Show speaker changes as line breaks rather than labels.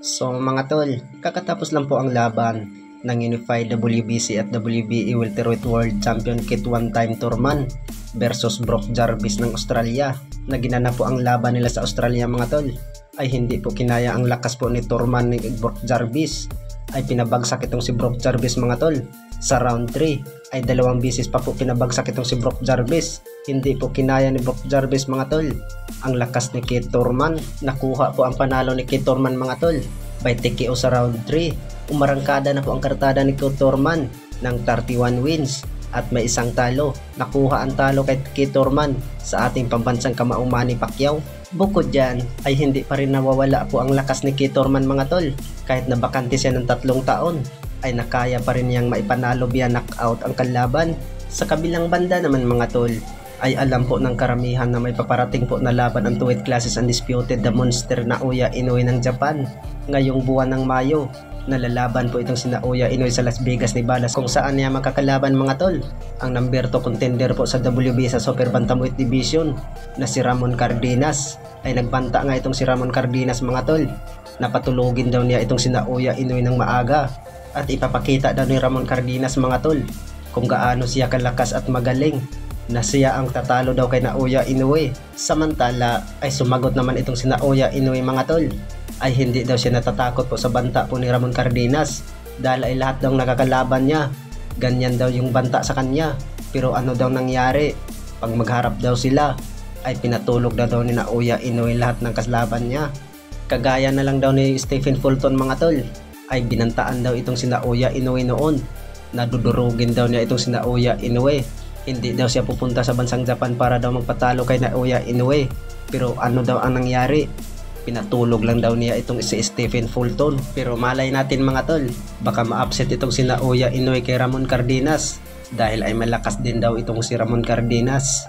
So mga tol, kakatapos lang po ang laban ng Unified WBC at WBA Welterweight World Champion Kit One-Time Thurman versus Brock Jarvis ng Australia. Na ginanap po ang laban nila sa Australia mga tol, ay hindi po kinaya ang lakas po ni Thurman ni Brock Jarvis. Ay pinabagsak itong si Brock Jarvis mga tol. Sa round 3 ay 2 beses pa po pinabagsak itong si Brock Jarvis. Hindi po kinaya ni Brock Jarvis mga tol ang lakas ni Kit Thurman. Nakuha po ang panalo ni Kit Thurman mga tol by TKO sa round 3. Umarangkada na po ang kartada ni Kit Thurman ng 31 wins at may isang talo. Nakuha ang talo kay Kit Thurman sa ating pambansang kamao Manny Pacquiao. Bukod dyan ay hindi pa rin nawawala po ang lakas ni Kit Thurman mga tol. Kahit na bakante siya ng 3 taon ay nakaya pa rin niyang maipanalo via knockout ang kalaban. Sa kabilang banda naman mga tol, ay alam po ng karamihan na may paparating po na laban ang 2 weight classes undisputed the monster Naoya Inoue ng Japan ngayong buwan ng Mayo. Nalalaban po itong si Naoya Inoue sa Las Vegas, Nevada, kung saan niya makakalaban mga tol ang number 2 contender po sa WBA sa Super Bantamweight Division na si Ramon Cardenas. Ay nagbanta nga itong si Ramon Cardenas mga tol, napatulugin daw niya itong si Naoya Inoue ng maaga at ipapakita daw ni Ramon Cardenas mga tol kung gaano siya kalakas at magaling na siya ang tatalo daw kay Naoya Inoue. Samantala ay sumagot naman itong si Naoya Inoue mga tol, ay hindi daw siya natatakot po sa banta po ni Ramon Cardenas dahil ay lahat daw nakakalaban niya, ganyan daw yung banta sa kanya. Pero ano daw nangyari, pag magharap daw sila ay pinatulog daw ni Naoya Inoue lahat ng kasalaban niya. Kagaya na lang daw ni Stephen Fulton mga tol, ay binantaan daw itong si Naoya Inoue noon. Nadudurugin daw niya itong si Naoya Inoue. Hindi daw siya pupunta sa bansang Japan para daw magpatalo kay Naoya Inoue. Pero ano daw ang nangyari? Pinatulog lang daw niya itong si Stephen Fulton. Pero malay natin mga tol, baka ma-upset itong si Naoya Inoue kay Ramon Cardenas dahil ay malakas din daw itong si Ramon Cardenas.